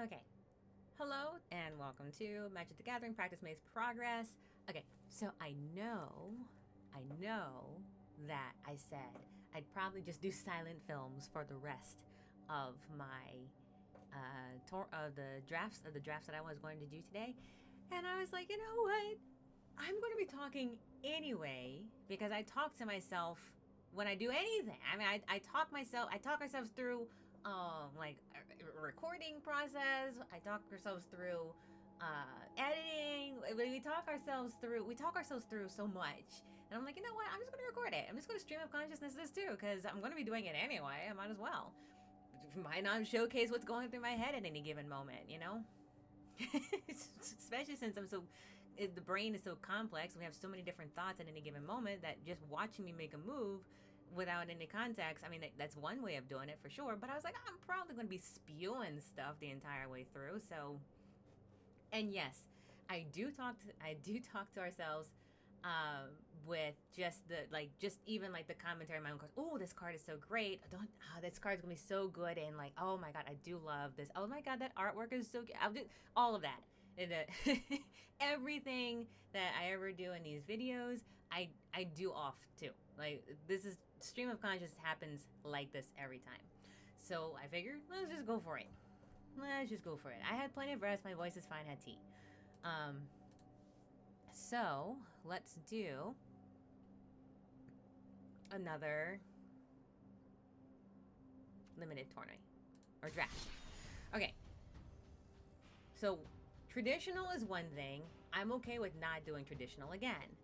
Okay. Hello and welcome to Magic the Gathering Practice Makes Progress. Okay, so I know that I said I'd probably just do silent films for the rest of my the drafts that I was going to do today, and I was like, you know what? I'm going to be talking anyway because I talk to myself when I do anything. I mean, I talk ourselves through like a recording process. I talk ourselves through editing. We talk ourselves through so much. And I'm like, you know what? I'm just going to record it. I'm just going to stream of consciousness this too because I'm going to be doing it anyway. I might as well. Might not showcase what's going through my head at any given moment, you know? Especially since the brain is so complex. We have so many different thoughts at any given moment that just watching me make a move without any context, I mean, that's one way of doing it for sure. But I was like, I'm probably going to be spewing stuff the entire way through. So, and yes, I do talk to ourselves with just even like the commentary in my own cards. Oh, this card is so great. This card's gonna be so good. And like, oh my God, I do love this. Oh my God, that artwork is so good. I'll do all of that. And, everything that I ever do in these videos, I do off too. Like this is stream of consciousness happens like this every time. So I figured, let's just go for it. Let's just go for it. I had plenty of rest. My voice is fine. Had tea. So let's do another limited tournament or draft. Okay. So traditional is one thing. I'm okay with not doing traditional again.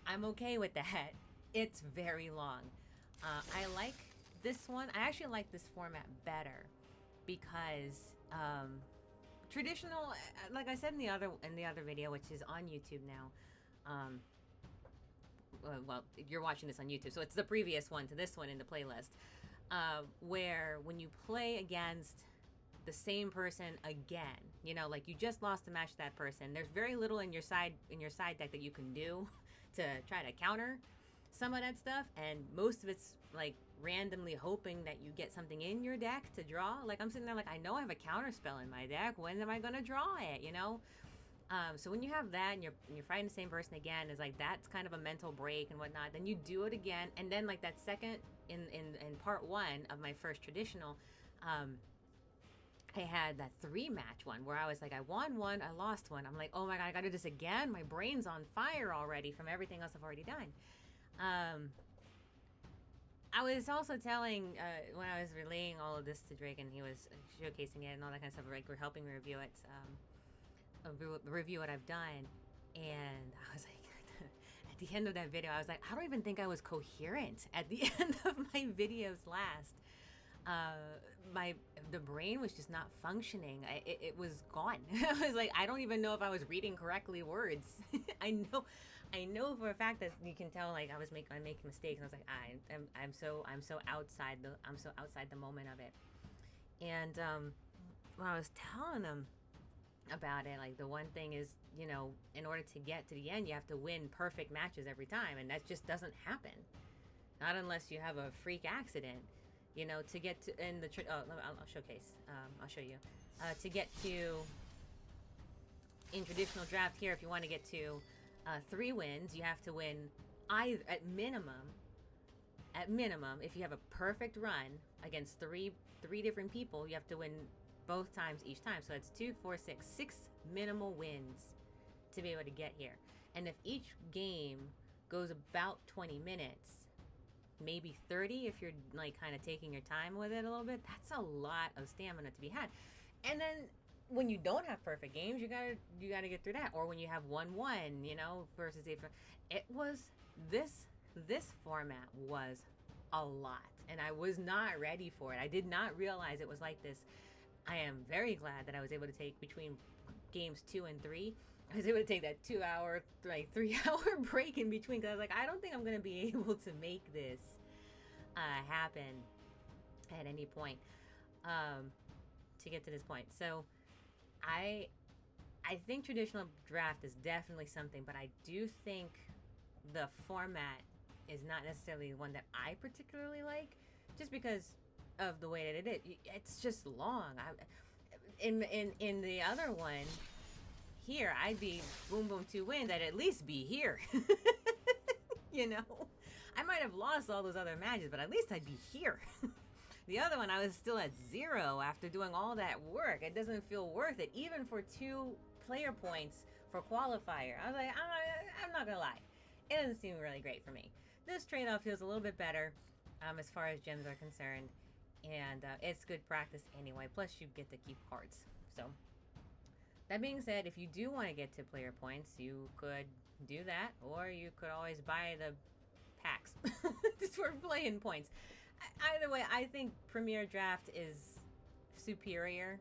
I'm okay with that. It's very long. I like this one. I actually like this format better because traditional, like I said in the other video, which is on YouTube now. Well, you're watching this on YouTube, so it's the previous one to this one in the playlist, where when you play against the same person again, you know, like you just lost a match to that person, there's very little in your side deck that you can do to try to counter some of that stuff, and most of it's like randomly hoping that you get something in your deck to draw. Like I'm sitting there like, I know I have a counter spell in my deck, when am I gonna draw it, you know? So when you have that and you're fighting the same person again, is like that's kind of a mental break and whatnot. Then you do it again, and then like that second in part one of my first traditional, I had that 3-match one where I was like, I won one, I lost one. I'm like, oh my God, I gotta do this again. My brain's on fire already from everything else I've already done. I was also telling when I was relaying all of this to Drake and he was showcasing it and all that kind of stuff, like we're helping me review it, review what I've done, and I was like, at the end of that video, I was like, I don't even think I was coherent at the end of my videos last. The brain was just not functioning. It was gone. I was like, I don't even know if I was reading correctly words. I know for a fact that you can tell like I'm making mistakes. And I was like, I'm so outside the moment of it. And when I was telling them about it, like the one thing is, you know, in order to get to the end, you have to win perfect matches every time, and that just doesn't happen. Not unless you have a freak accident. You know, to get to in the I'll showcase. I'll show you. To get to in traditional draft here, if you want to get to 3 wins, you have to win either at minimum. At minimum, if you have a perfect run against three different people, you have to win both times each time. So that's 2, 4, 6 minimal wins to be able to get here. And if each game goes about 20 minutes. Maybe 30 if you're like kind of taking your time with it a little bit, that's a lot of stamina to be had. And then when you don't have perfect games, you gotta get through that. Or when you have 1-1, you know, versus it was this format was a lot, and I was not ready for it. I did not realize it was like this. I am very glad that I was able to take between games 2 and 3. I was able to take that 2-hour, like 3-hour break in between, because I was like, I don't think I'm going to be able to make this happen at any point to get to this point. So I think traditional draft is definitely something, but I do think the format is not necessarily one that I particularly like, just because of the way that it's just long. in the other one, here I'd be boom boom 2 wins. I'd at least be here. You know, I might have lost all those other matches, but at least I'd be here. The other one, I was still at 0 after doing all that work. It doesn't feel worth it, even for 2 player points for qualifier. I was like, I'm not gonna lie, it doesn't seem really great for me. This trade-off feels a little bit better as far as gems are concerned, and it's good practice anyway. Plus, you get to keep cards. So, that being said, if you do want to get to player points, you could do that, or you could always buy the packs just for playing points. Either way, I think Premier Draft is superior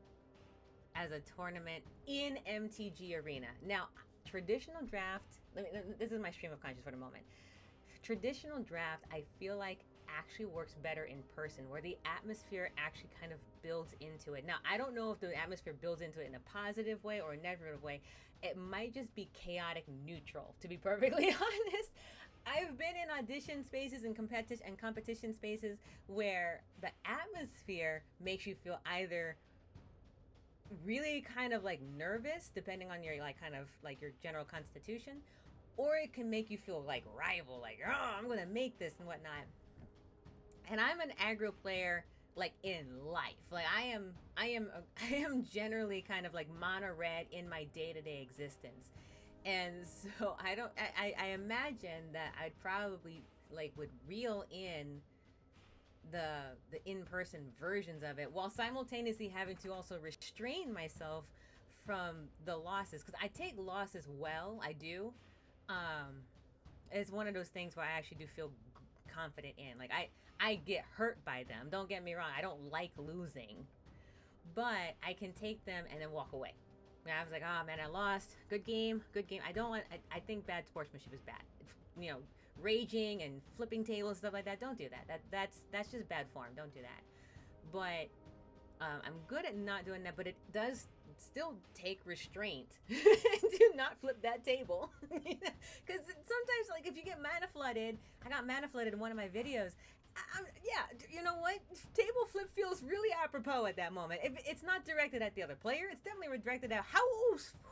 as a tournament in MTG Arena. Now, traditional draft, this is my stream of conscience for the moment. Traditional draft, I feel like actually works better in person, where the atmosphere actually kind of builds into it. Now, I don't know if the atmosphere builds into it in a positive way or a negative way. It might just be chaotic neutral, to be perfectly honest. I've been in audition spaces and competition spaces where the atmosphere makes you feel either really kind of like nervous, depending on your like kind of like your general constitution, or it can make you feel like rival, like, oh, I'm gonna make this and whatnot. And I'm an aggro player, like in life. Like I am generally kind of like mono red in my day-to-day existence. And so I imagine that I'd probably like would reel in the in-person versions of it, while simultaneously having to also restrain myself from the losses, because I take losses well. I do. It's one of those things where I actually do feel confident in. Like I get hurt by them. Don't get me wrong. I don't like losing, but I can take them and then walk away. And I was like, oh man, I lost. Good game. I think bad sportsmanship is bad. You know, raging and flipping tables, stuff like that. Don't do that. That's just bad form. Don't do that. But I'm good at not doing that. But it does still take restraint to not flip that table. Because sometimes, like, if you get mana flooded, I got mana flooded in one of my videos. Yeah, you know what? Table flip feels really apropos at that moment. It's not directed at the other player. It's definitely directed at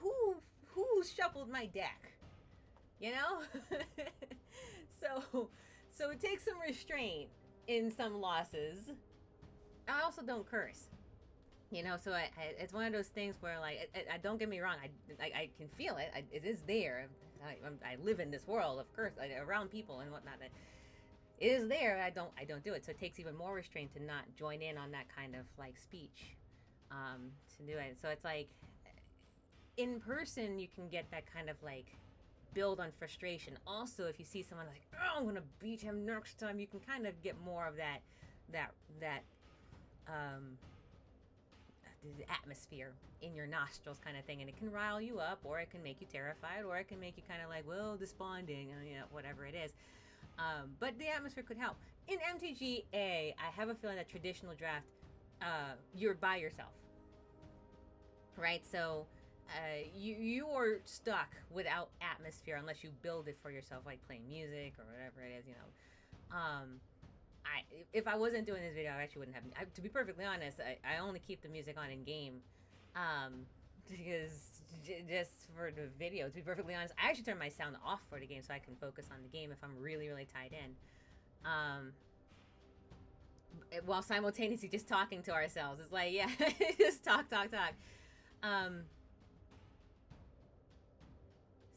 who shuffled my deck. You know? So it takes some restraint in some losses. I also don't curse. You know, so it's one of those things where, like, I don't get me wrong. I can feel it. It is there. I live in this world of curse, around people and whatnot. It is there. I don't do it. So it takes even more restraint to not join in on that kind of like speech, to do it. So it's like in person you can get that kind of like build on frustration. Also, if you see someone like, oh, I'm gonna beat him next time, you can kind of get more of that atmosphere in your nostrils kind of thing, and it can rile you up, or it can make you terrified, or it can make you kind of like, well, desponding, you know, whatever it is. But the atmosphere could help. In MTGA, I have a feeling that traditional draft, you're by yourself, right? So you are stuck without atmosphere unless you build it for yourself, like playing music or whatever it is, you know. If I wasn't doing this video, I actually wouldn't have. To be perfectly honest, I only keep the music on in game, because just for the video. To be perfectly honest, I actually turn my sound off for the game so I can focus on the game if I'm really, really tied in. While simultaneously just talking to ourselves. It's like, yeah, just talk.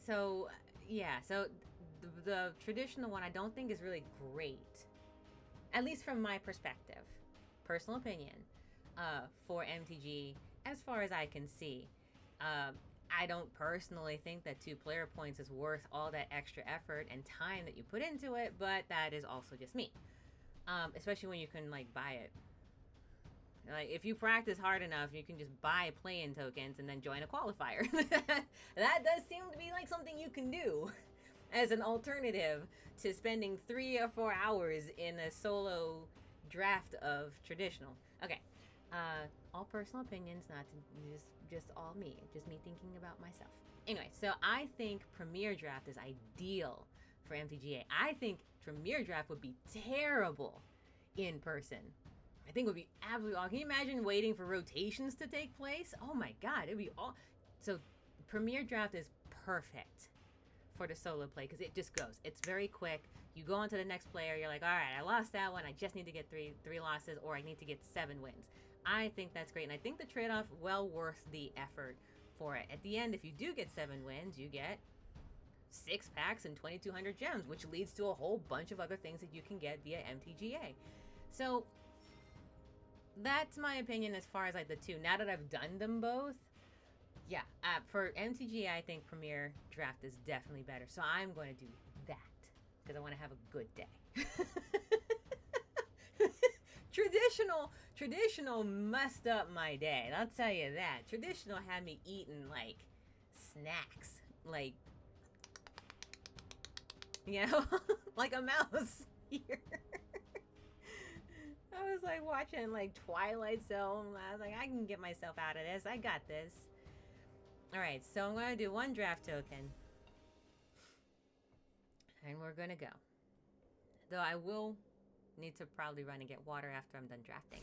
So, yeah, so the traditional one I don't think is really great. At least from my perspective, personal opinion, for MTG, as far as I can see. I don't personally think that 2 player points is worth all that extra effort and time that you put into it, but that is also just me. Especially when you can, like, buy it. Like, if you practice hard enough, you can just buy play-in tokens and then join a qualifier. That does seem to be like something you can do as an alternative to spending 3 or 4 hours in a solo draft of traditional. Okay, all personal opinions, not to just all me, just me thinking about myself. Anyway, so I think Premier Draft is ideal for MTGA. I think Premier Draft would be terrible in person. I think it would be absolutely awesome. Can you imagine waiting for rotations to take place? Oh my god, it'd be all. So, Premier Draft is perfect for the solo play because it just goes. It's very quick. You go on to the next player. You're like, all right, I lost that one. I just need to get three losses, or I need to get 7 wins. I think that's great, and I think the trade-off well worth the effort for it. At the end, if you do get 7 wins, you get 6 packs and 2,200 gems, which leads to a whole bunch of other things that you can get via MTGA. So that's my opinion as far as like the two. Now that I've done them both, yeah, for MTGA, I think Premier Draft is definitely better. So I'm going to do that because I want to have a good day. Traditional messed up my day. I'll tell you that. Traditional had me eating like snacks, like, you know, like a mouse here. I was like watching like Twilight Zone. I was like, I can get myself out of this. I got this. All right, so I'm gonna do 1 draft token, and we're gonna go. Though I will need to probably run and get water after I'm done drafting.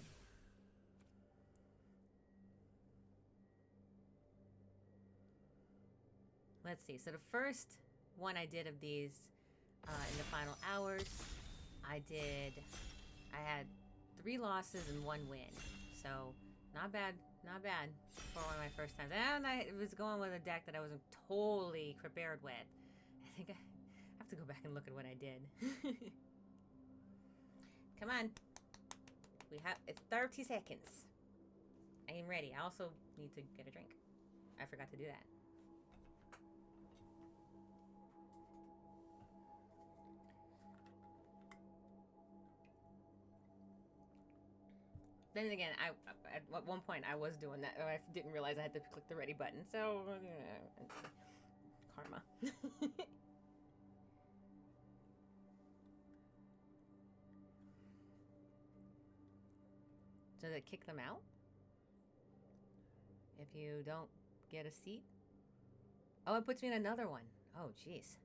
Let's see. So the first one I did of these in the final hours, I had 3 losses and 1 win. So not bad for one of my first times. And I was going with a deck that I wasn't totally prepared with. I think I have to go back and look at what I did. Come on. It's 30 seconds. I am ready. I also need to get a drink. I forgot to do that. Then again, at one point I was doing that. I didn't realize I had to click the ready button. So, karma. Does it kick them out? If you don't get a seat? Oh, it puts me in another one. Oh, jeez.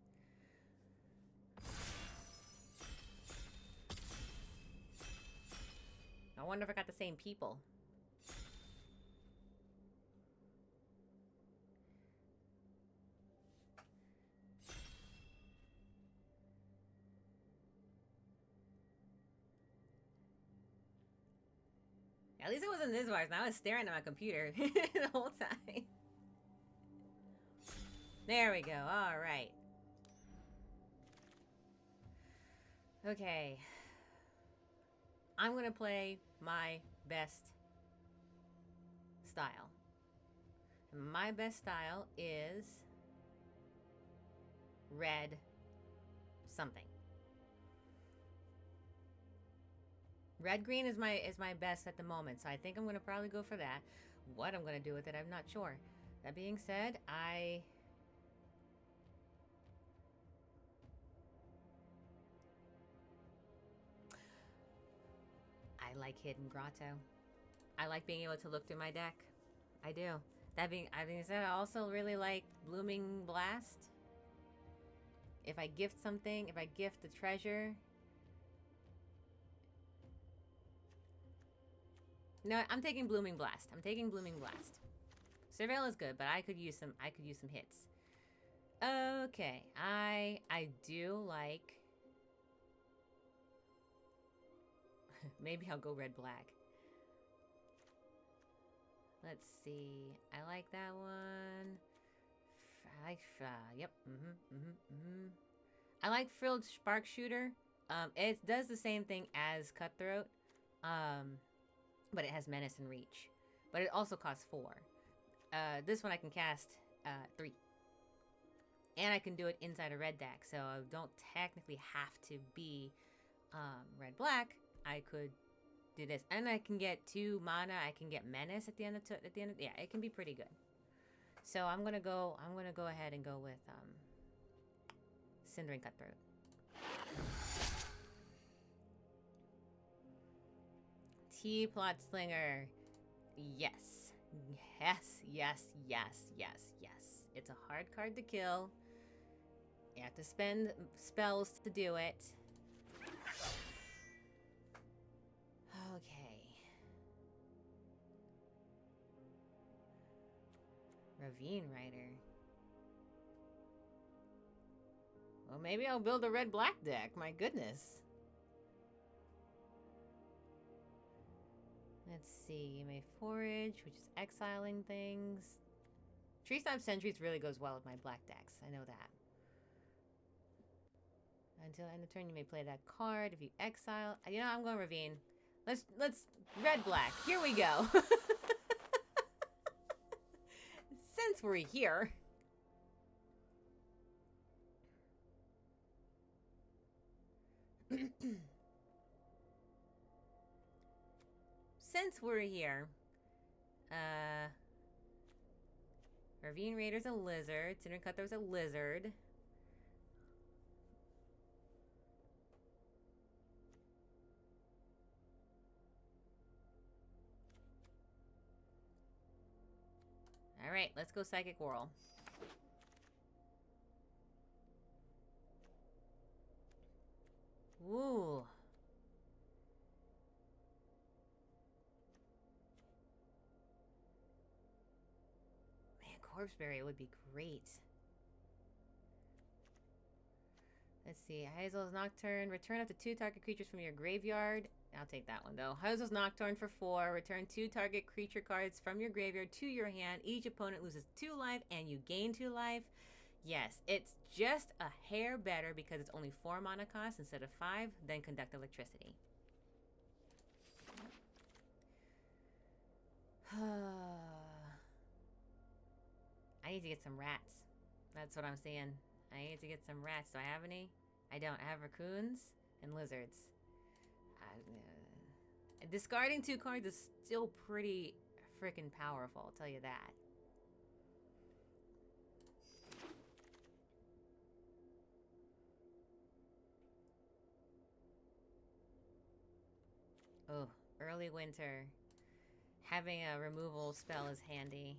I wonder if I got the same people. At least it wasn't this virus. I was staring at my computer the whole time. There we go. All right. Okay. I'm going to play my best style. And my best style is red something. Red-green is my best at the moment, so I think I'm going to probably go for that. What I'm going to do with it, I'm not sure. That being said, I like Hidden Grotto. I like being able to look through my deck. I do. That being said, I also really like Blooming Blast. If I gift something, if I gift the treasure. No, I'm taking Blooming Blast. Surveil is good, but I could use some hits. Okay, I do like. Maybe I'll go red-black. Let's see. I like that one. I like, yep. I like Frilled Spark Shooter. It does the same thing as Cutthroat. But it has Menace and Reach. But it also costs 4. This one I can cast 3. And I can do it inside a red deck, so I don't technically have to be red-black. I could do this, and I can get 2 mana. I can get Menace at the end of yeah, it can be pretty good. So I'm gonna go ahead and go with Cindering Cutthroat. T-Plot Slinger. Yes. It's a hard card to kill. You have to spend spells to do it. Okay. Ravine Rider. Well, maybe I'll build a red-black deck. My goodness. Let's see. You may forage, which is exiling things. Tree Stump Sentries really goes well with my black decks. I know that. Until end of turn, you may play that card. If you exile... You know, I'm going Ravine. Let's red-black. Here we go. Since we're here... Since we're here, Ravine Raider's a lizard. Cinder Cutthroat's a lizard. All right, let's go Psychic Whirl. Ooh. Corpseberry would be great. Let's see. Hazel's Nocturne. Return up to 2 target creatures from your graveyard. I'll take that one, though. Hazel's Nocturne for 4. Return 2 target creature cards from your graveyard to your hand. Each opponent loses 2 life, and you gain 2 life. Yes, it's just a hair better because it's only 4 mana cost instead of 5. Then Conduct Electricity. I need to get some rats. That's what I'm saying. I need to get some rats. Do I have any? I don't. I have raccoons and lizards. Discarding 2 cards is still pretty freaking powerful, I'll tell you that. Oh, early winter. Having a removal spell is handy.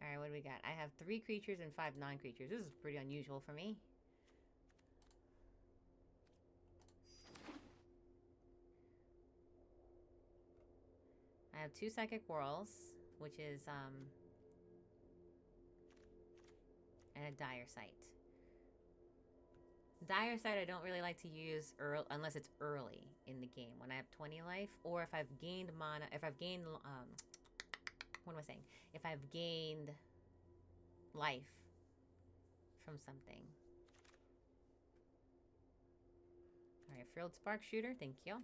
Alright, what do we got? I have 3 creatures and 5 non-creatures. This is pretty unusual for me. I have 2 Psychic Whirls, which is, and a Dire Sight. Dire Sight I don't really like to use unless it's early in the game, when I have 20 life, or if I've gained mana, if I've gained, what am I saying? If I've gained life from something. Alright, Frilled Spark Shooter, thank you.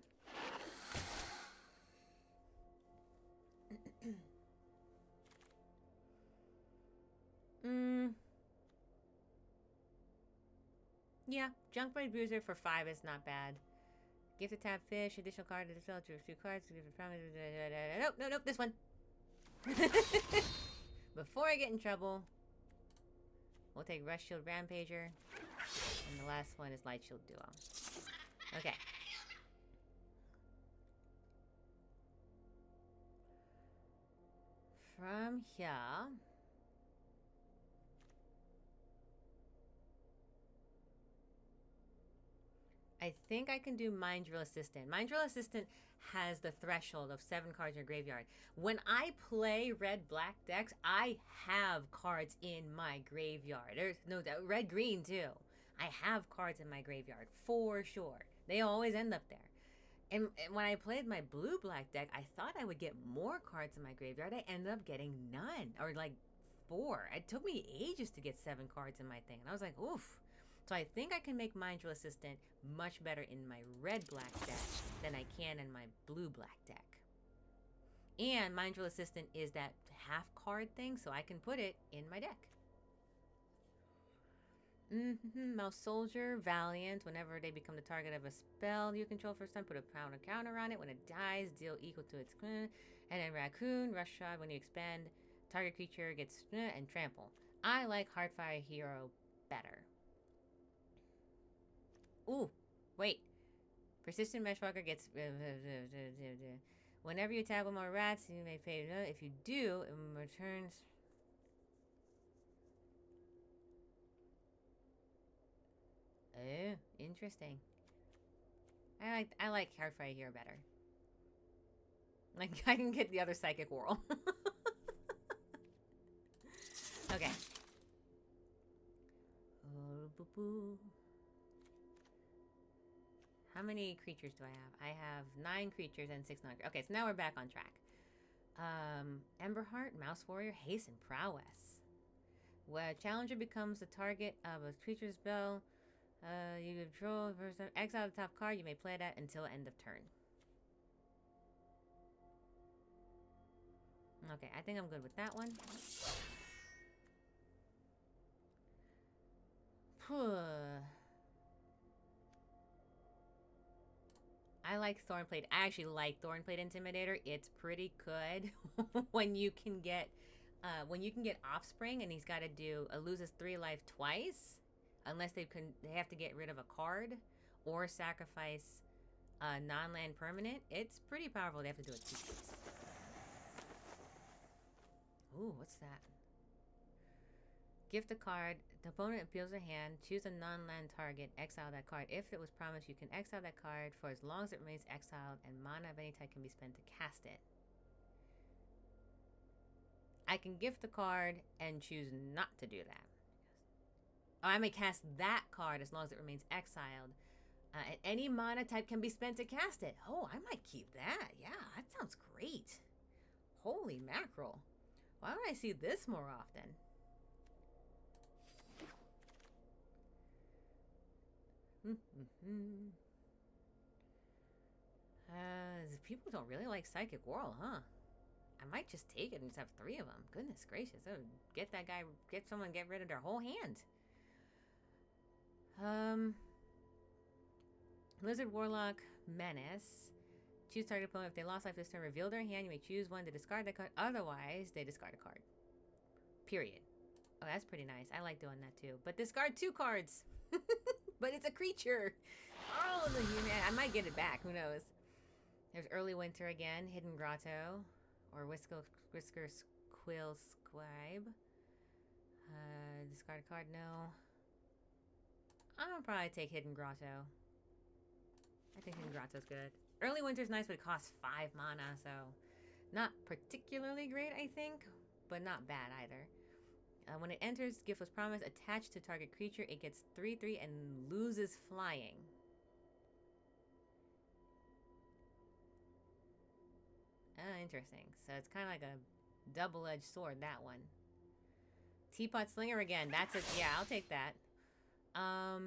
Yeah, Junkbraid Bruiser for 5 is not bad. Gifted Tab Fish, additional card to the spell, choose 2 cards. Nope, this one. Before I get in trouble, we'll take Rush Shield Rampager. And the last one is Light Shield Duo. Okay. From here... I think I can do Mind Drill Assistant. Mind Drill Assistant has the threshold of 7 cards in your graveyard. When I play red-black decks, I have cards in my graveyard. There's no doubt. Red-green, too. I have cards in my graveyard, for sure. They always end up there. And when I played my blue-black deck, I thought I would get more cards in my graveyard. I ended up getting none, or like 4. It took me ages to get 7 cards in my thing. And I was like, oof. So I think I can make Mind Drill Assistant much better in my red-black deck than I can in my blue-black deck. And Mind Drill Assistant is that half-card thing, so I can put it in my deck. Mouse Soldier, Valiant. Whenever they become the target of a spell you control first time, put a pound or counter on it. When it dies, deal equal to its... And then Raccoon, Rush Shot. When you expand, target creature gets... and Trample. I like Heartfire Hero better. Ooh, wait. Persistent Meshwalker gets... Whenever you attack with more rats, you may pay... If you do, it returns... Oh, interesting. I like Heartfire here better. Like, I can get the other Psychic Whirl. Okay. Oh, boo boo. How many creatures do I have? I have 9 creatures and 6 non. Okay, so now we're back on track. Emberheart, Mouse Warrior, Haste, and Prowess. Where a challenger becomes the target of a creature's spell, you control versus exile the top card. You may play that until end of turn. Okay, I think I'm good with that one. I like Thornblade. I actually like Thornblade Intimidator. It's pretty good when you can get Offspring and he's got to do loses 3 life twice, unless they have to get rid of a card or sacrifice a non-land permanent. It's pretty powerful. They have to do it 2 times. Ooh, what's that? Gift a card. The opponent appeals their hand. Choose a non-land target. Exile that card. If it was promised, you can exile that card for as long as it remains exiled, and mana of any type can be spent to cast it. I can gift the card and choose not to do that. Oh, I may cast that card as long as it remains exiled. And any mana type can be spent to cast it. Oh, I might keep that. Yeah, that sounds great. Holy mackerel. Why don't I see this more often? People don't really like Psychic Whirl, huh? I might just take it and just have 3 of them. Goodness gracious. Oh, get rid of their whole hand. Lizard Warlock Menace. Choose target opponent. If they lost life this turn, reveal their hand. You may choose one to discard that card. Otherwise, they discard a card. Period. Oh, that's pretty nice. I like doing that too. But discard 2 cards. But it's a creature. Oh, I might get it back. Who knows? There's Early Winter again. Hidden Grotto. Or Whisker Quill Scribe. Discard a card. No. I'm gonna probably take Hidden Grotto. I think Hidden Grotto's good. Early Winter's nice, but it costs 5 mana, so not particularly great, I think, but not bad either. When it enters, gift was promised, attached to target creature, it gets 3/3 and loses flying. Interesting. So it's kind of like a double-edged sword, that one. Teapot Slinger again. That's it. Yeah, I'll take that. I'll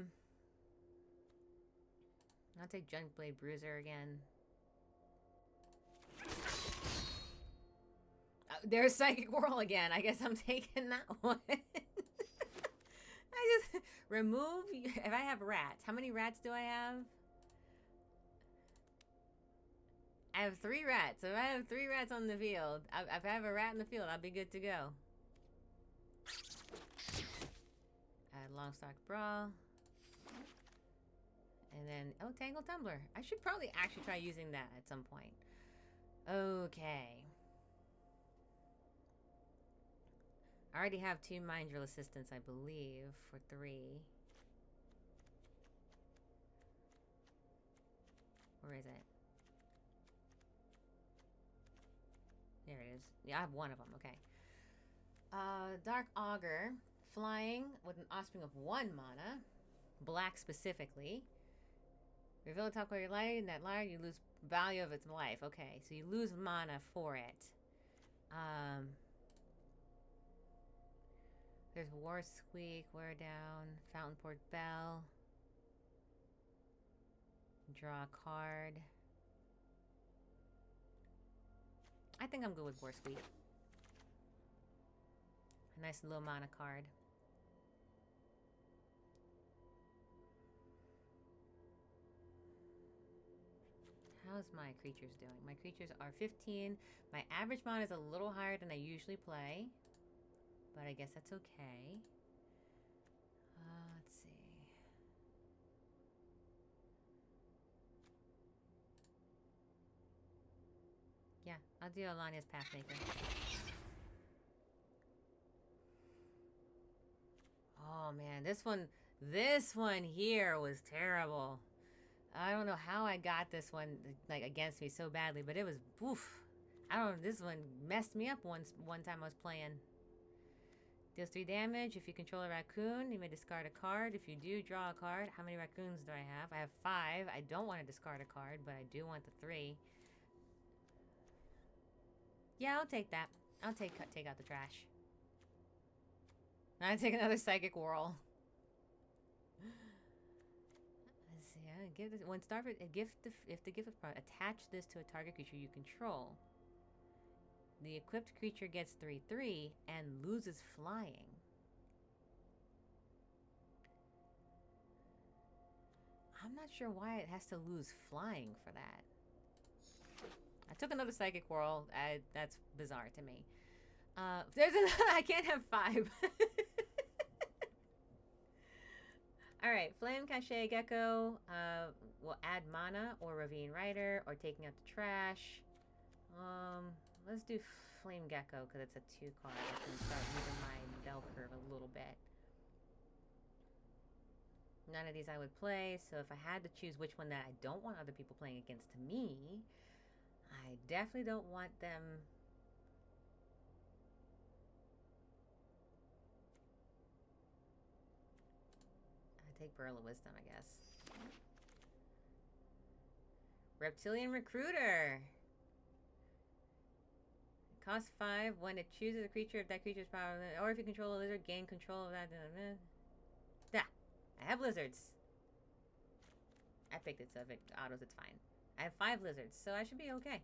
take Junkblade Bruiser again. There's Psychic Whirl again. I guess I'm taking that one. I just remove. If I have rats, how many rats do I have? I have 3 rats. So if I have 3 rats on the field, if I have a rat in the field, I'll be good to go. Longstock Brawl. And then, oh, Tangle Tumbler. I should probably actually try using that at some point. Okay. I already have 2 Mind Drill Assistants, I believe, for 3. Where is it? There it is. Yeah, I have 1 of them. Okay. Dark Augur. Flying with an offspring of 1 mana. Black specifically. Reveal the top card of your light. In that light, you lose value of its life. Okay, so you lose mana for it. There's War Squeak, Wear Down, Fountain Port Bell. Draw a card. I think I'm good with War Squeak. A nice low mana card. How's my creatures doing? My creatures are 15. My average mana is a little higher than I usually play, but I guess that's okay. Let's see. Yeah, I'll do Alania's Pathmaker. Oh man, this one here was terrible. I don't know how I got this one like against me so badly, but it was oof. I don't know, this one messed me up one time I was playing. Deals 3 damage. If you control a raccoon, you may discard a card. If you do, draw a card. How many raccoons do I have? I have 5. I don't want to discard a card, but I do want the 3. Yeah, I'll take that. I'll take out the trash. I'll take another Psychic Whirl. Let's see. Give this when Starford if the gift is attach this to a target creature you control. The equipped creature gets 3/3 and loses flying. I'm not sure why it has to lose flying for that. I took another Psychic Whirl. That's bizarre to me. There's another. I can't have 5. All right, Flame Cachet Gecko will add mana or Ravine Rider or taking out the trash. Let's do Flame Gecko because it's a 2 card. I can start moving my bell curve a little bit. None of these I would play, so if I had to choose which one that I don't want other people playing against me, I definitely don't want them. I take Pearl of Wisdom, I guess. Reptilian Recruiter. Cost 5 when it chooses a creature if that creature's power, or if you control a lizard, gain control of that. Yeah, I have lizards. I picked it, so if it autos, it's fine. I have 5 lizards, so I should be okay.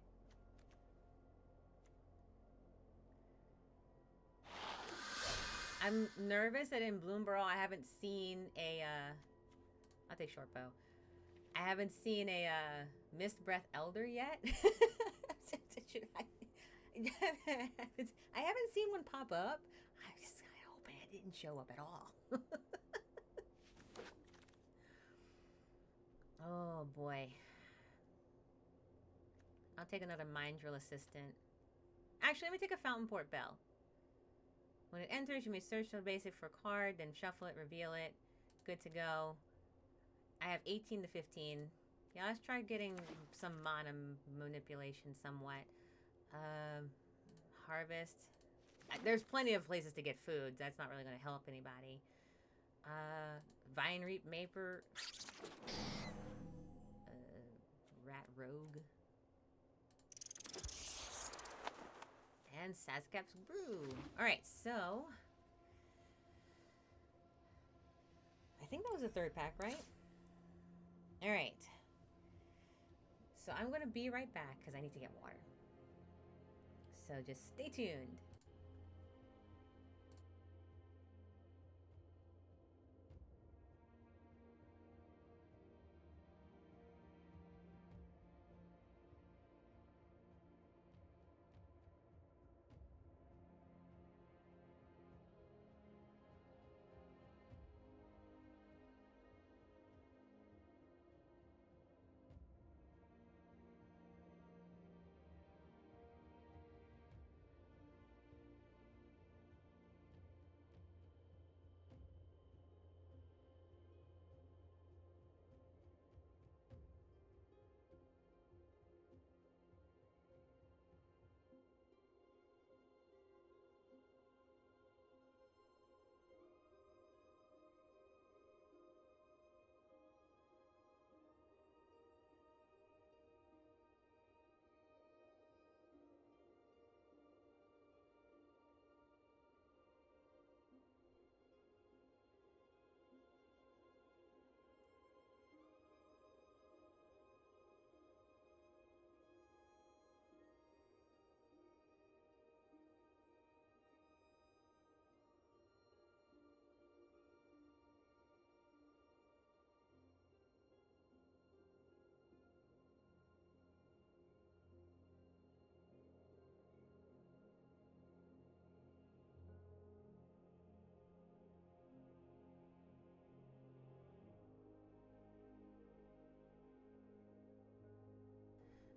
I'm nervous that in Bloomburrow I haven't seen a, I'll take short bow. I haven't seen a Mist Breath Elder yet. I haven't seen one pop up. I hope it didn't show up at all. Oh boy. I'll take another Mind Drill Assistant. Actually, let me take a Fountain Port Bell. When it enters, you may search the basic for a card, then shuffle it, reveal it. Good to go. I have 18 to 15. Yeah, let's try getting some mana manipulation somewhat. Harvest. There's plenty of places to get food. That's not really going to help anybody. Vine Reap Maper. Rat Rogue. And Sazcap's Brew. Alright, so I think that was the 3rd pack, right? Alright. So I'm going to be right back because I need to get water. So just stay tuned.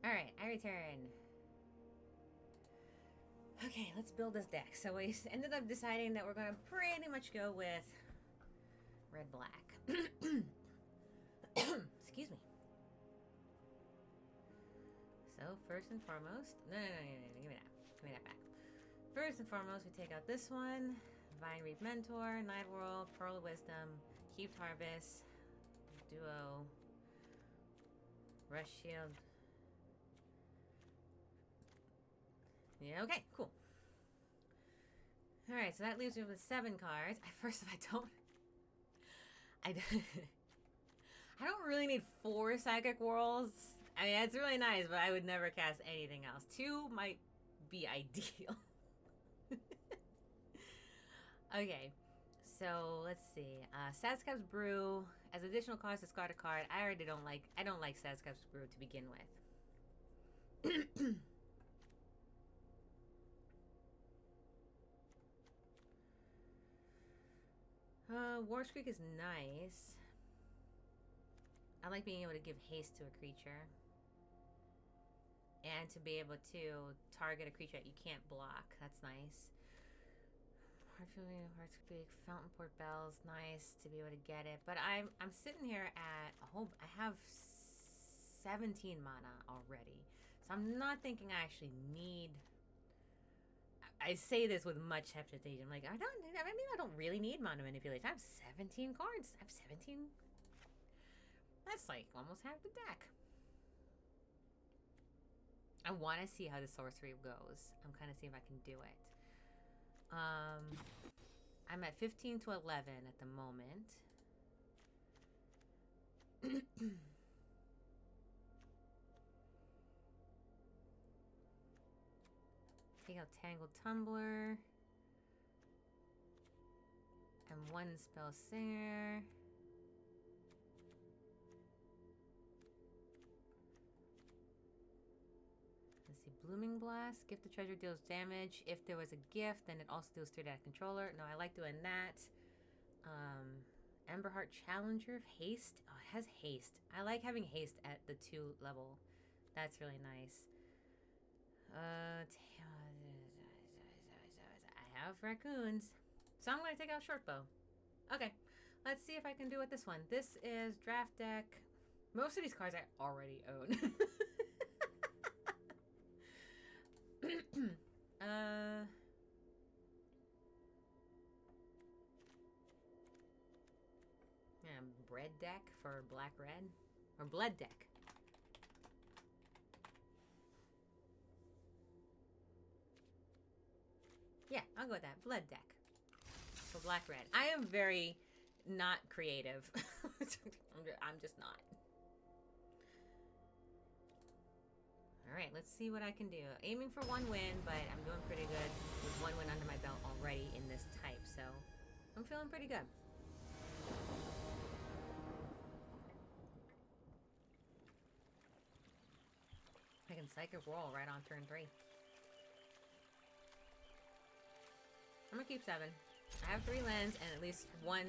Alright, I return. Okay, let's build this deck. So we ended up deciding that we're going to pretty much go with red-black. Excuse me. So, first and foremost... No, give me that. Give me that back. First and foremost, we take out this one, Divine Reap Mentor, Night World, Pearl of Wisdom, Heaped Harvest, Duo, Rush Shield. Yeah, okay, cool. Alright, so that leaves me with 7 cards. First, I don't really need 4 Psychic Whirls. I mean, it's really nice, but I would never cast anything else. 2 might be ideal. Okay, so let's see. Sazcap's Brew. As additional cost, discard a card. I don't like Sazcap's Brew to begin with. War Streak is nice. I like being able to give haste to a creature. And to be able to target a creature that you can't block. That's nice. Heart Speak, Fountain Port Bells, nice to be able to get it. But I'm sitting here at I have 17 mana already. So I'm not thinking I actually need. I say this with much hesitation. I'm like, I don't really need mana manipulation. I have 17 cards. I have 17. That's like almost half the deck. I want to see how the sorcery goes. I'm kind of seeing if I can do it. I'm at 15 to 11 at the moment. Take out Tangled Tumbler. And 1 Spell Singer. Let's see, Blooming Blast. Gift the treasure deals damage. If there was a gift, then it also deals 3 to that controller. No, I like doing that. Emberheart Challenger. Haste. Oh, it has haste. I like having haste at the 2 level. That's really nice. I have raccoons. So I'm going to take out Shortbow. Okay. Let's see if I can do it this one. This is draft deck. Most of these cards I already own. Yeah, bread deck for black red. Or blood deck. Yeah, I'll go with that. Blood deck. For black red. I am very not creative. I'm just not. Alright, let's see what I can do. Aiming for 1 win, but I'm doing pretty good with 1 win under my belt already in this type, so I'm feeling pretty good. I can Psychic Roll right on turn 3. I'm gonna keep 7. I have 3 lands and at least 1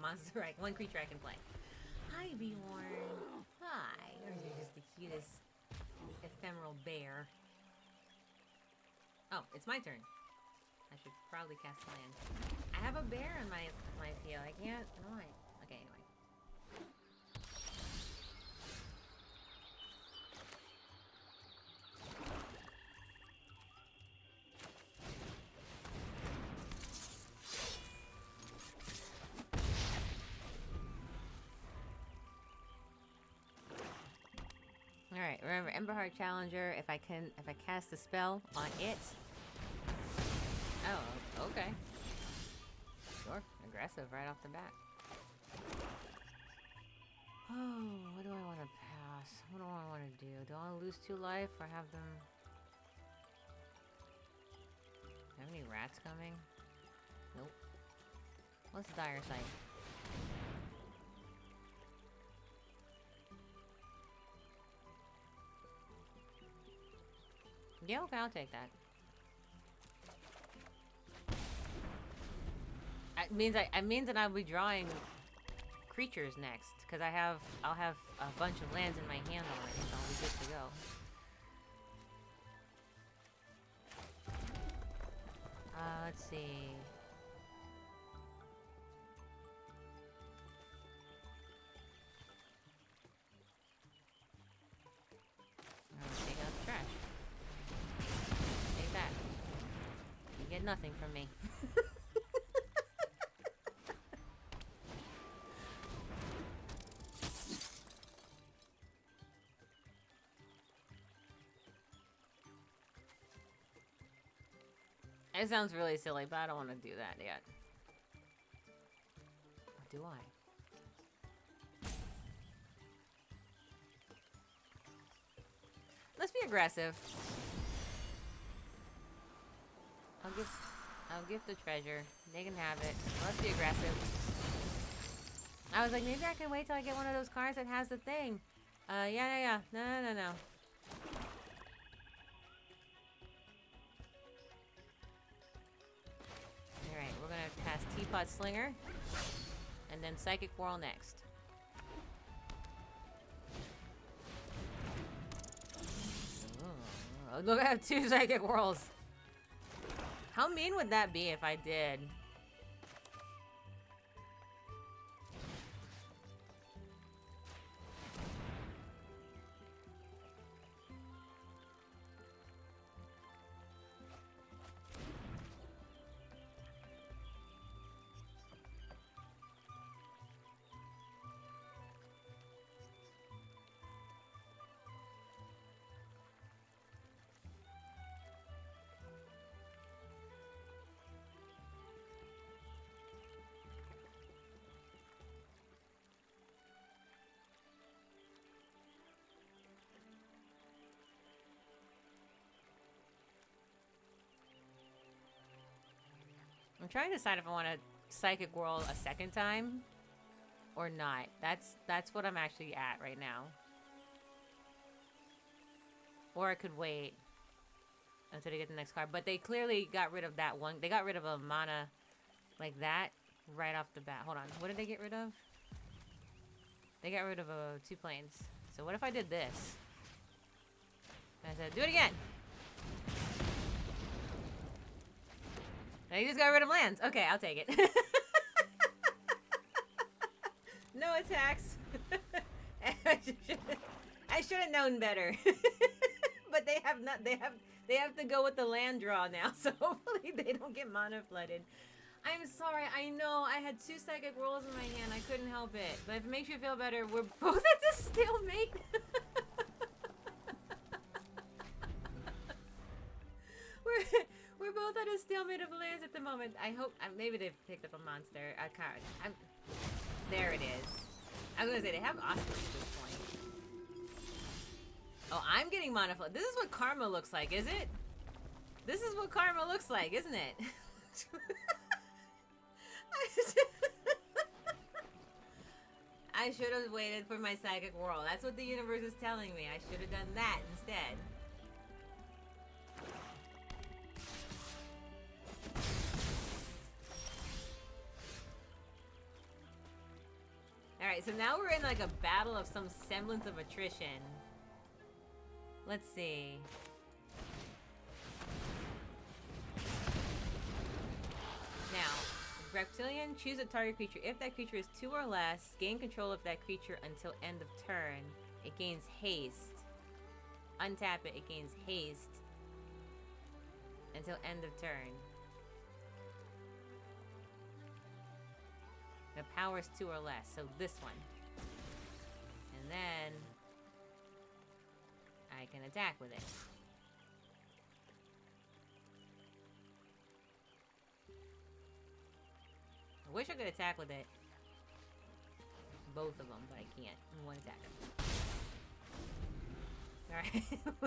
monster, 1 creature I can play. Hi, Bjorn. Hi. You're just the cutest ephemeral bear. Oh, it's my turn. I should probably cast land. I have a bear in my field. I can't. No, okay, anyway. Alright, remember Emberheart Challenger, if I cast a spell on it. Oh, okay. Sure, aggressive right off the bat. Oh, what do I want to pass? What do I want to do? Do I want to lose 2 life or have them... Have any rats coming? Nope. What's Dire Sight? Yeah, okay, I'll take that. It means that I'll be drawing creatures next, because I'll have a bunch of lands in my hand already, so I'll be good to go. Let's see. I'll take out the trash. Take that. You get nothing from me. It sounds really silly, but I don't want to do that yet. Or do I? Let's be aggressive. I'll give the treasure. They can have it. Let's be aggressive. I was like, maybe I can wait till I get one of those cards that has the thing. Yeah. No. Alright, we're gonna cast Teapot Slinger. And then Psychic Whirl next. Oh, look, I have 2 Psychic Whirls. How mean would that be if I did? I'm trying to decide if I want to Psychic Whirl a second time or not. That's what I'm actually at right now. Or I could wait until they get the next card. But they clearly got rid of that one. They got rid of a mana like that right off the bat. Hold on. What did they get rid of? They got rid of 2 planes. So what if I did this? I said, do it again. Now you just got rid of lands. Okay, I'll take it. No attacks. I should have known better. But they have not. They have to go with the land draw now. So hopefully they don't get mana flooded. I'm sorry. I know I had 2 Psychic Whirls in my hand. I couldn't help it. But if it makes you feel better, we're both at the stalemate. We're both at a stalemate of lands at the moment. I hope maybe they've picked up a monster. A card. There it is. I was gonna say they have Oscar at this point. Oh, I'm getting mana flood. This is what karma looks like, is it? This is what karma looks like, isn't it? I should have waited for my Psychic Whirl. That's what the universe is telling me. I should have done that instead. Alright, so now we're in like a battle of some semblance of attrition. Let's see. Now, Reptilian, choose a target creature. If that creature is 2 or less, gain control of that creature until end of turn. It gains haste. Untap it, it gains haste until end of turn. The power is 2 or less, so this one. And then I can attack with it. I wish I could attack with it. Both of them, but I can't. One attack. Alright,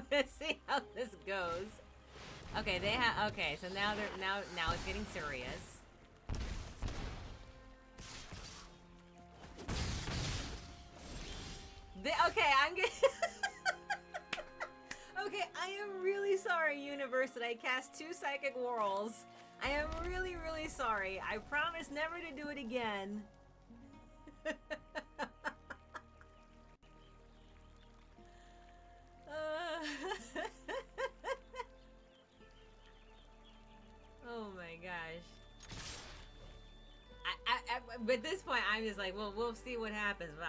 let's see how this goes. Okay, they have. Okay, so now now it's getting serious. Okay, I'm getting. Okay, I am really sorry, universe, that I cast 2 Psychic Whirls. I am really, really sorry. I promise never to do it again. Oh my gosh. At this point, I'm just like, well, we'll see what happens. But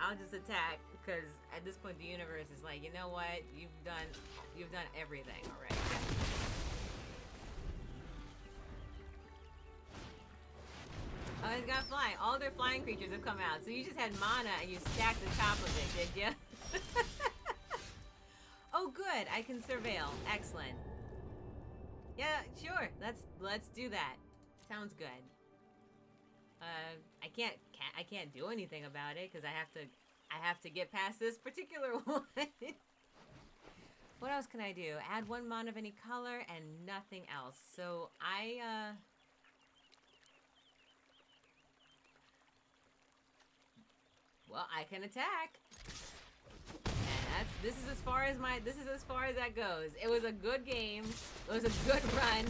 I'll just attack, because at this point, the universe is like, you know what? You've done everything already. Oh, it's got flying. All their flying creatures have come out. So you just had mana and you stacked the top of it, did you? Oh, good. I can surveil. Excellent. Yeah, sure. Let's do that. Sounds good. I can't do anything about it because I have to get past this particular one. What else can I do? Add 1 mana of any color and nothing else. So well, I can attack. And this is as far as that goes. It was a good game. It was a good run.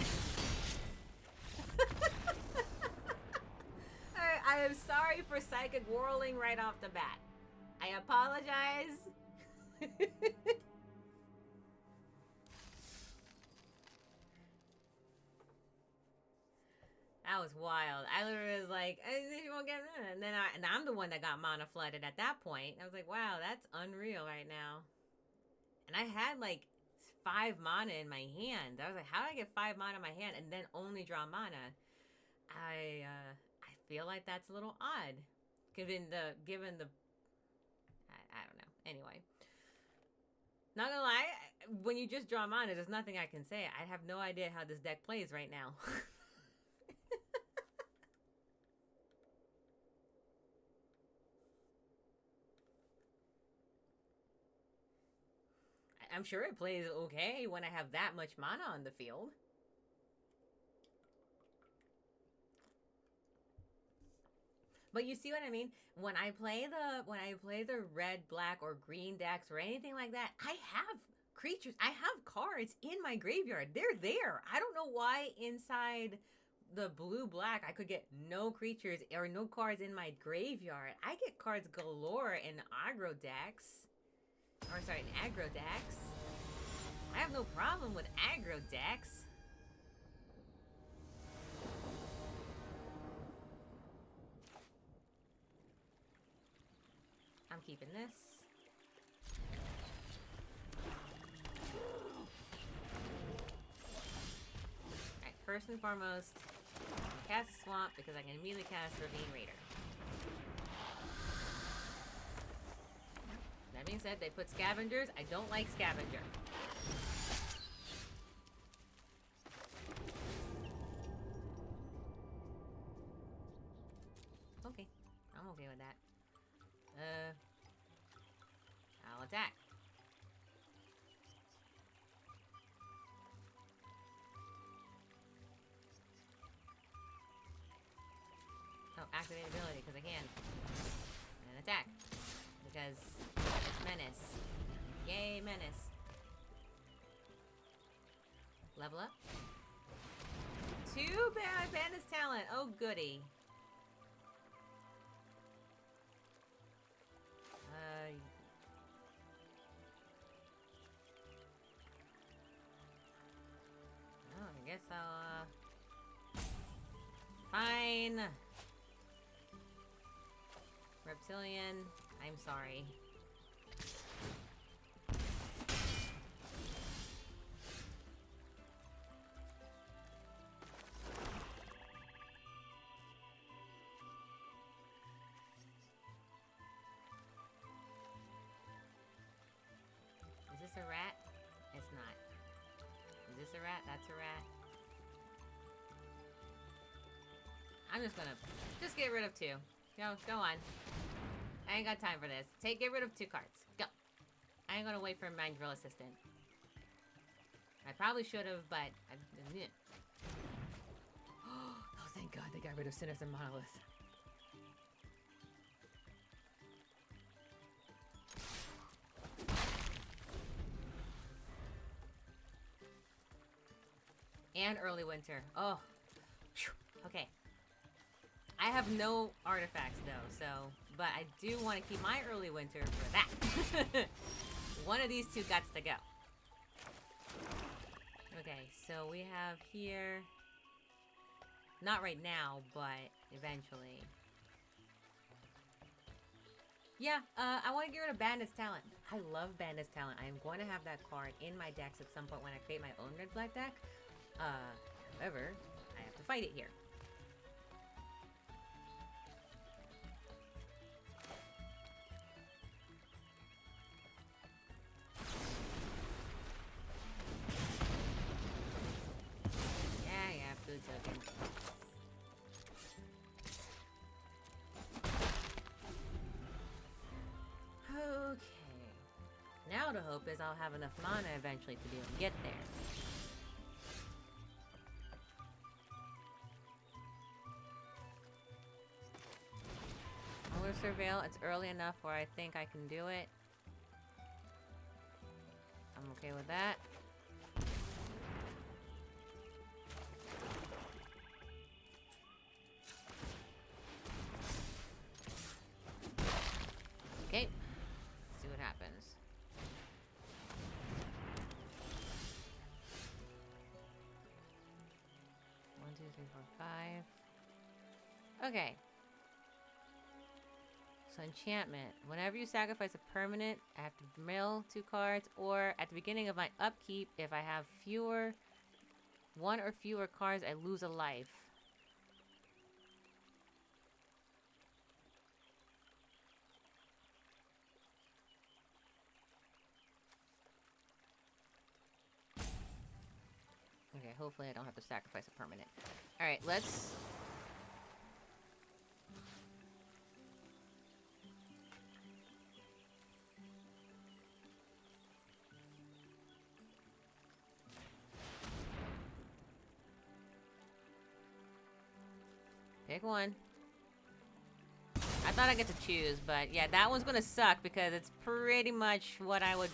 I am sorry for psychic whirling right off the bat. I apologize. That was wild. I literally was like, you won't get it. And then I'm the one that got mana flooded at that point. I was like, wow, that's unreal right now. And I had like 5 mana in my hand. I was like, how did I get 5 mana in my hand and then only draw mana? I feel like that's a little odd. Given the I don't know. Anyway. Not gonna lie, when you just draw mana, there's nothing I can say. I have no idea how this deck plays right now. I'm sure it plays okay when I have that much mana on the field. But you see what I mean? When I play the red, black, or green decks or anything like that, I have creatures. I have cards in my graveyard. They're there. I don't know why inside the blue-black I could get no creatures or no cards in my graveyard. I get cards galore in aggro decks. Or sorry, in aggro decks. I have no problem with aggro decks. I'm keeping this. Alright, first and foremost, I'm gonna cast Swamp because I can immediately cast Ravine Raider. That being said, they put Scavengers. I don't like Scavenger. Okay, I'm okay with that. I'll attack. Oh, activate ability because I can. And attack. Because it's Menace. Yay, Menace. Level up. Too bad I banned his talent. Oh, goody. Oh, I guess I'll, fine. Reptilian, I'm sorry. Is this a rat? It's not. Is this a rat? That's a rat. I'm just gonna get rid of 2. Go on. I ain't got time for this. Get rid of 2 cards. Go. I ain't gonna wait for Mind Drill Assistant. I probably should have, but I didn't. Oh, thank God they got rid of Sinister Monolith. And Early Winter. Oh. Okay. I have no artifacts though, so, but I do want to keep my Early Winter for that. One of these 2 guts to go. Okay, so we have here, not right now, but eventually. Yeah, I want to get rid of Bandit's Talent. I love Bandit's Talent. I am going to have that card in my decks at some point when I create my own red-black deck. However, I have to fight it here. now to hope is I'll have enough mana eventually to be able to get there. I'm gonna surveil. It's early enough where I think I can do it. I'm okay with that. Okay. Let's see what happens. One, two, three, four, five. Okay. So enchantment. Whenever you sacrifice a permanent, I have to mill 2 cards, or at the beginning of my upkeep, if I have one or fewer cards, I lose a life. Okay, hopefully I don't have to sacrifice a permanent. Alright, let's... pick one. I thought I'd get to choose, but yeah, that one's gonna suck because it's pretty much what I would...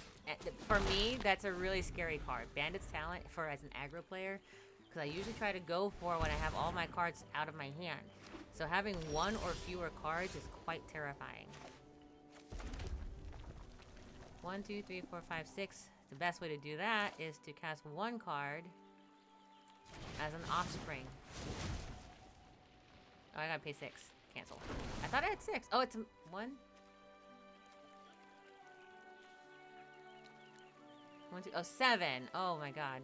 For me, that's a really scary card. Bandit's Talent for as an aggro player, because I usually try to go for when I have all my cards out of my hand. So having 1 or fewer cards is quite terrifying. 1, 2, 3, 4, 5, 6. The best way to do that is to cast 1 card as an offspring. Oh, I gotta pay 6. Cancel. I thought I had 6. Oh, it's 1. 1, 2. Oh, 7. Oh my god.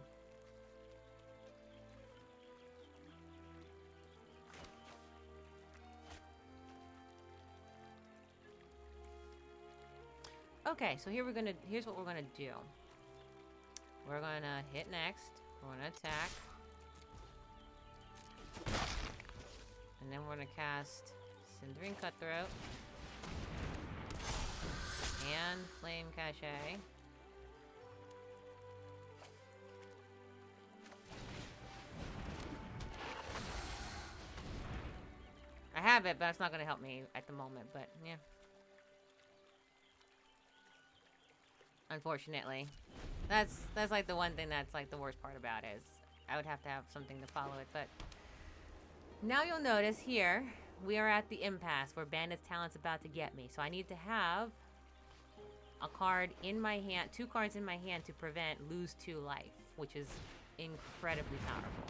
Okay, so here's what we're gonna do. We're gonna hit next. We're gonna attack. And then we're gonna cast Cindering Cutthroat. And Flame Cachet. I have it, but it's not gonna help me at the moment, but yeah. Unfortunately. That's like the one thing that's like the worst part about it is I would have to have something to follow it, but now you'll notice here we are at the impasse where Bandit's Talent's about to get me. So I need to have a card in my hand, 2 cards in my hand to prevent lose 2 life, which is incredibly powerful.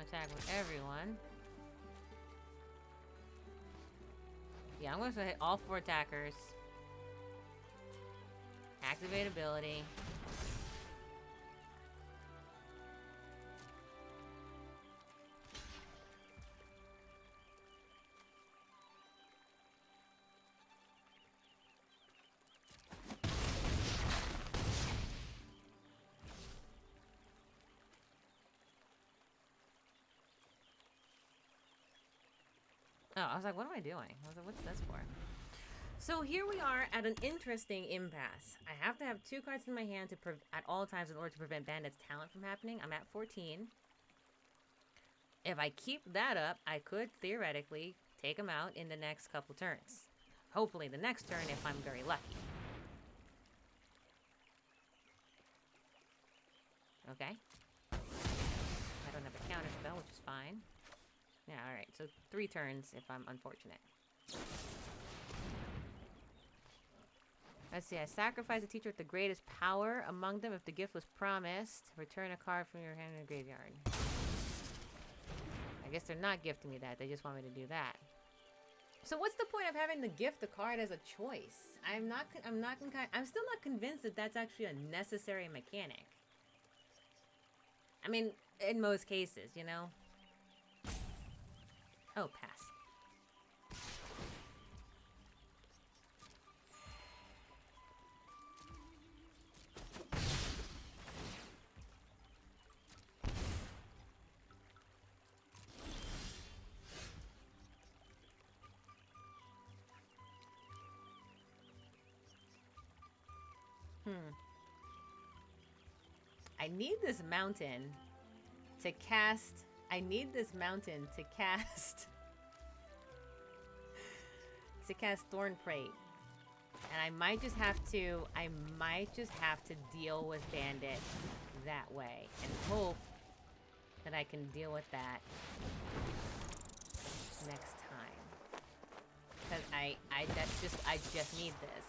Attack with everyone. Yeah, I'm going to hit all 4 attackers. Activate ability. Oh, I was like, what am I doing? I was like, what's this for? So here we are at an interesting impasse. I have to have 2 cards in my hand at all times in order to prevent Bandit's Talent from happening. I'm at 14. If I keep that up, I could theoretically take him out in the next couple turns. Hopefully the next turn if I'm very lucky. Okay. I don't have a counter spell, which is fine. Yeah, alright. So 3 turns if I'm unfortunate. Let's see. I sacrifice a teacher with the greatest power among them if the gift was promised. Return a card from your hand in the graveyard. I guess they're not gifting me that. They just want me to do that. So what's the point of having the gift the card as a choice? I'm still not convinced that that's actually a necessary mechanic. I mean, in most cases, you know? Oh, pass. I need this mountain to cast. I need this mountain to cast. to cast Thorn Prate. And I might just have to. Deal with Bandit that way and hope that I can deal with that next time. Because I just need this.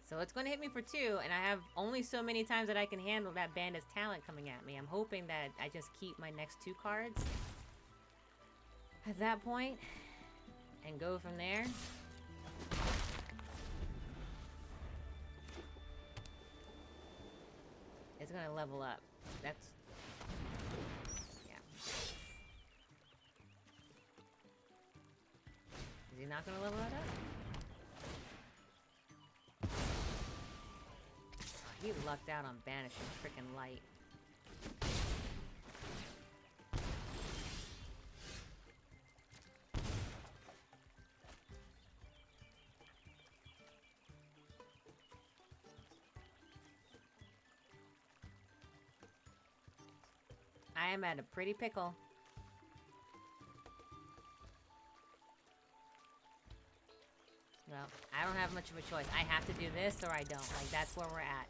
So it's going to hit me for 2, and I have only so many times that I can handle that Bandit's talent coming at me. I'm hoping that I just keep my next 2 cards at that point and go from there. It's going to level up. That's... yeah. Is he not going to level that up? He lucked out on banishing frickin' light. I am at a pretty pickle. Well, I don't have much of a choice. I have to do this or I don't. Like, that's where we're at.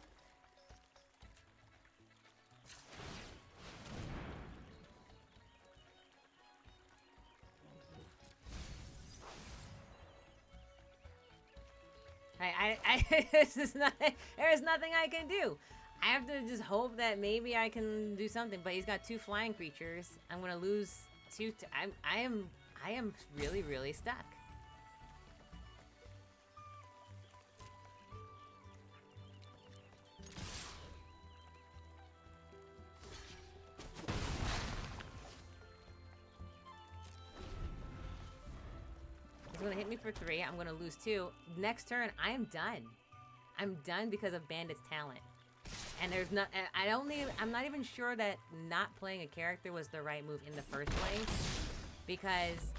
This is not, there's nothing I can do. I have to just hope that maybe I can do something, but he's got 2 flying creatures. I'm gonna lose 2. I am really, really stuck. He's gonna hit me for 3. I'm gonna lose 2. Next turn, I am done. I'm done because of Bandit's talent. And there's not. I'm not even sure that not playing a character was the right move in the first place, because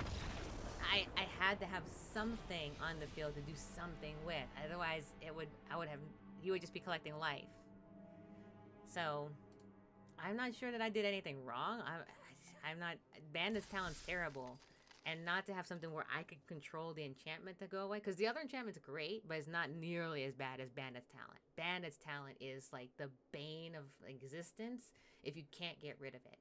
I had to have something on the field to do something with. Otherwise, he would just be collecting life. So, I'm not sure that I did anything wrong. I'm not. Bandit's talent's terrible. And not to have something where I could control the enchantment to go away. Because the other enchantment's great, but it's not nearly as bad as Bandit's talent. Bandit's talent is like the bane of existence if you can't get rid of it.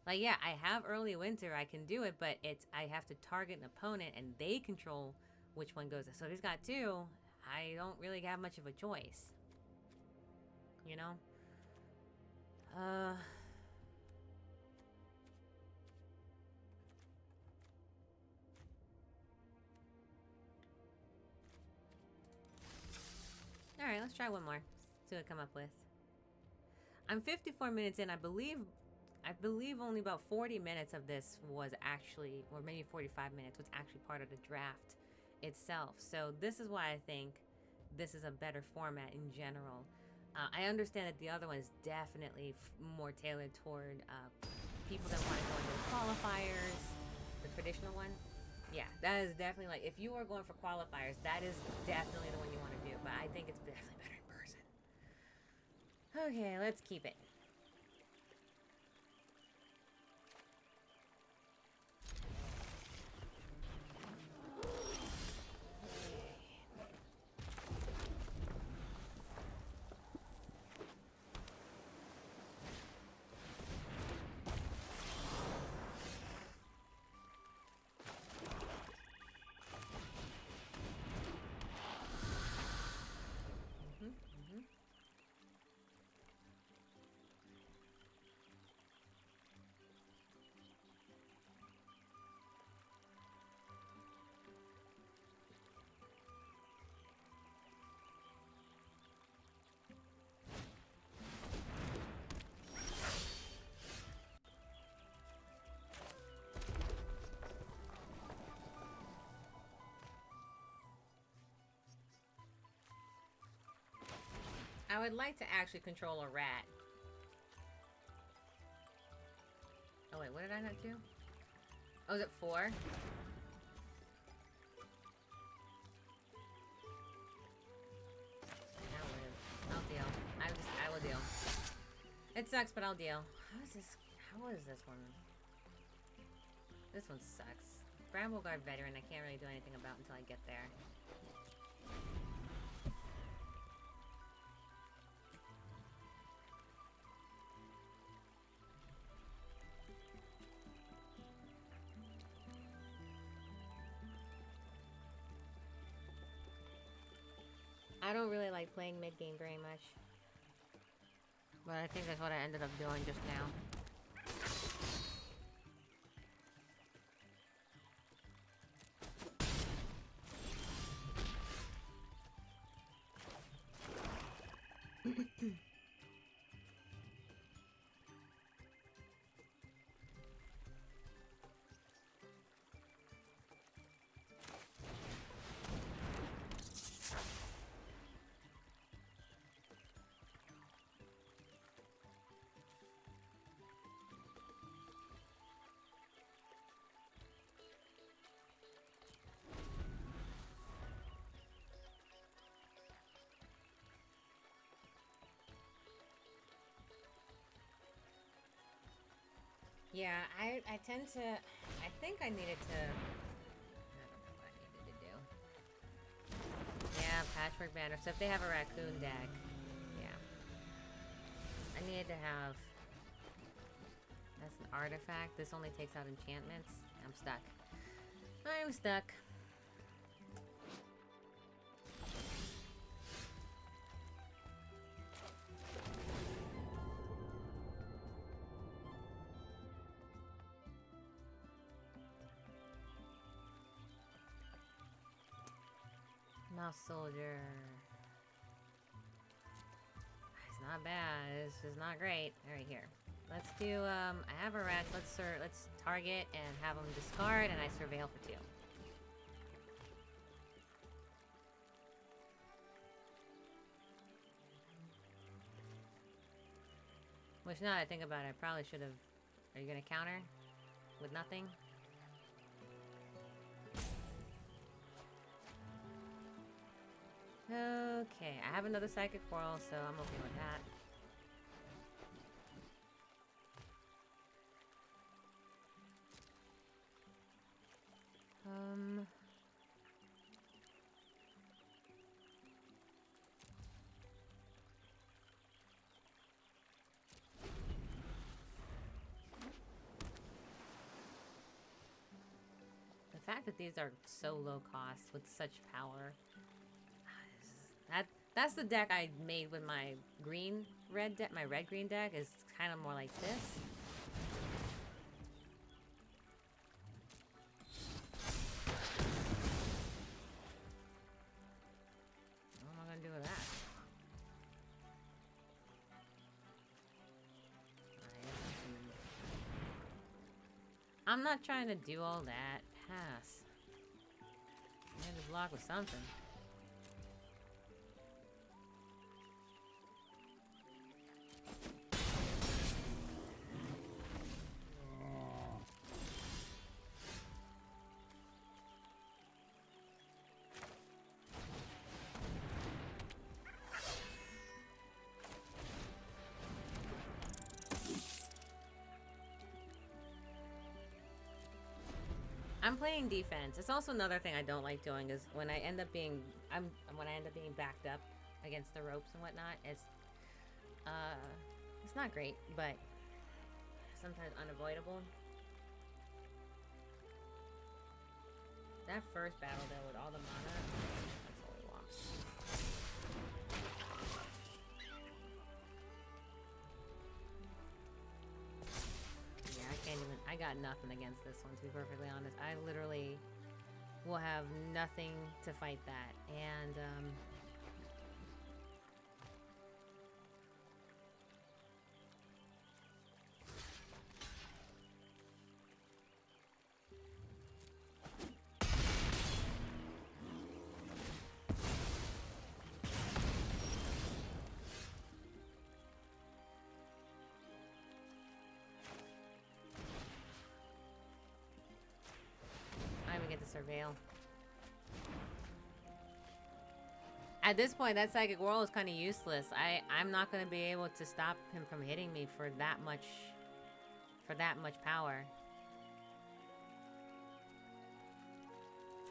Like, yeah, I have early winter. I can do it, but I have to target an opponent and they control which one goes. So if he's got 2, I don't really have much of a choice. You know? Alright, let's try one more. See what I come up with. I'm 54 minutes in. I believe only about 40 minutes of this was actually, or maybe 45 minutes, was actually part of the draft itself. So this is why I think this is a better format in general. I understand that the other one is definitely more tailored toward people that want to go into the qualifiers. The traditional one. Yeah, that is definitely, like, if you are going for qualifiers, that is definitely the one you want to do. But I think it's definitely better in person. Okay, let's keep it. I would like to actually control a rat. Oh wait, what did I not do? Oh, is it 4? I'll deal. I will deal. It sucks, but I'll deal. How is this one? This one sucks. Brambleguard veteran, I can't really do anything about until I get there. I don't really like playing mid-game very much. But I think that's what I ended up doing just now. Yeah, I tend to... I think I needed to... I don't know what I needed to do. Yeah, Patchwork Banner. So if they have a raccoon deck, yeah. I needed to have... That's an artifact. This only takes out enchantments. I'm stuck. I'm stuck. Mouse Soldier. It's not bad. It's just not great. Alright, here. Let's do, I have a rat. Let's target and have them discard, and I surveil for 2. Which, now that I think about it, I probably should have... Are you gonna counter? With nothing? Okay, I have another Psychic Quarrel, so I'm okay with that. The fact that these are so low cost with such power... That's the deck I made with my red-green deck. My red-green deck is kind of more like this. What am I gonna do with that? I'm not trying to do all that. Pass. I had to block with something. I'm playing defense. It's also another thing I don't like doing is when I end up being backed up against the ropes and whatnot. It's not great, but sometimes unavoidable. That first battle though with all the mana, that's all he wants. I got nothing against this one, to be perfectly honest. I literally will have nothing to fight that. And, Surveil. At this point, that Psychic Whirl is kind of useless. I'm not going to be able to stop him from hitting me for that much power.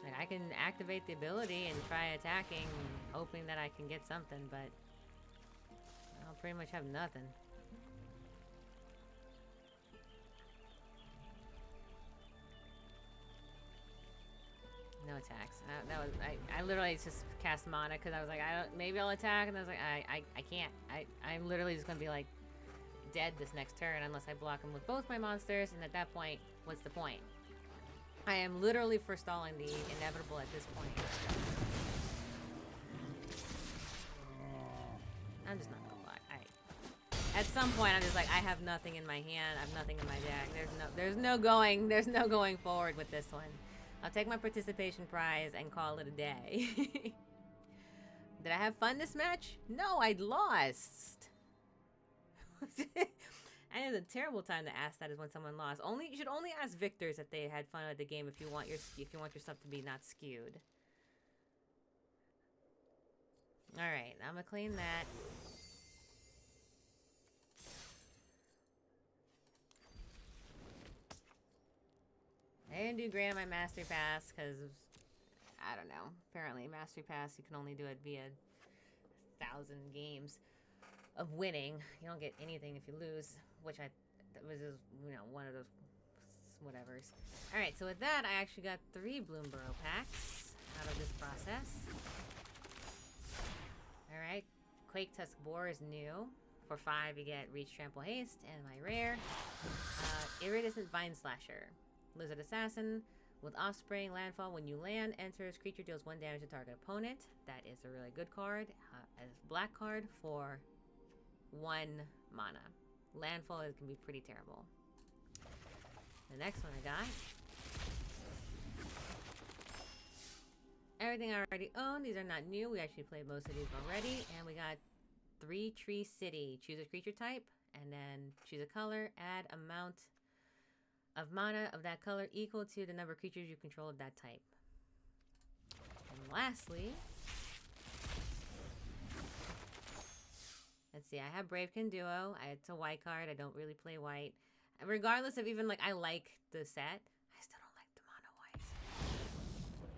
Like, I can activate the ability and try attacking, hoping that I can get something, but I'll pretty much have nothing. No attacks. That was I literally just cast mana because I was like, maybe I'll attack, and I was like, I can't. I'm literally just gonna be like dead this next turn unless I block him with both my monsters, and at that point, what's the point? I am literally forestalling the inevitable at this point. I'm just not gonna block. At some point, I'm just like, I have nothing in my hand. I have nothing in my deck. There's no going forward with this one. I'll take my participation prize and call it a day. Did I have fun this match? No, I lost. And it's a terrible time to ask that is when someone lost. You should only ask victors if they had fun at the game if you want your stuff to be not skewed. All right, I'm gonna clean that. I didn't do great on my Mastery Pass because, I don't know, apparently Mastery Pass, you can only do it via 1,000 games of winning. You don't get anything if you lose, which that was just, one of those whatevers. Alright, so with that, I actually got 3 Bloomburrow packs out of this process. Alright, Quake Tusk Boar is new. For 5, you get Reach, Trample, Haste, and my rare, Iridescent Vine Slasher. Lizard Assassin with Offspring Landfall. When you land, enters, creature deals 1 damage to target opponent. That is a really good card. As black card for 1 mana. Landfall can be pretty terrible. The next one I got. Everything I already own. These are not new. We actually played most of these already. And we got 3 Tree City. Choose a creature type, and then choose a color. Add amount of mana of that color equal to the number of creatures you control of that type. And lastly, let's see, I have Bravekin Duo. It's a white card. I don't really play white. Regardless of even, I like the set, I still don't like the mono white.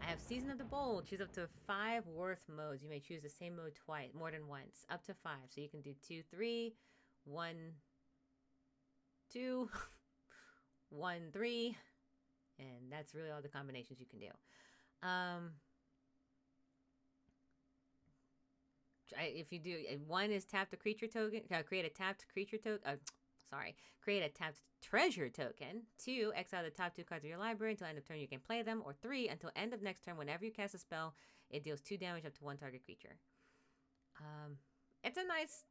I have Season of the Bold. Choose up to 5 worth modes. You may choose the same mode twice, more than once. Up to 5. So you can do 2, 3, 1, 2... 1, 3, and that's really all the combinations you can do. If you do, 1 is tap the creature token, create a tapped creature token, create a tapped treasure token. 2, exile the top 2 cards of your library until end of turn you can play them, or 3, until end of next turn whenever you cast a spell, it deals 2 damage up to 1 target creature. It's a nice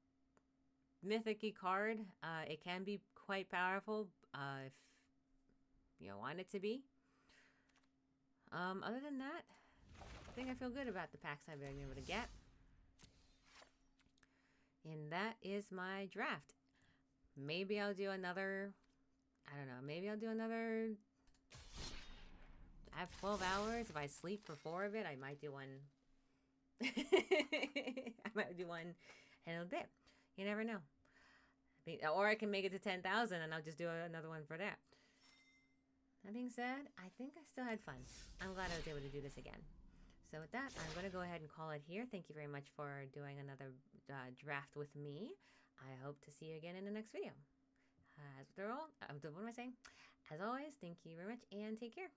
mythic-y card. It can be quite powerful, if you want it to be. Other than that, I think I feel good about the packs I've been able to get. And that is my draft. Maybe I'll do another, I don't know, maybe I'll do another, I have 12 hours. If I sleep for 4 of it, I might do one. I might do one in a bit. You never know. Or I can make it to 10,000 and I'll just do another one for that. That being said, I think I still had fun. I'm glad I was able to do this again. So with that, I'm going to go ahead and call it here. Thank you very much for doing another draft with me. I hope to see you again in the next video. What am I saying? As always, thank you very much and take care.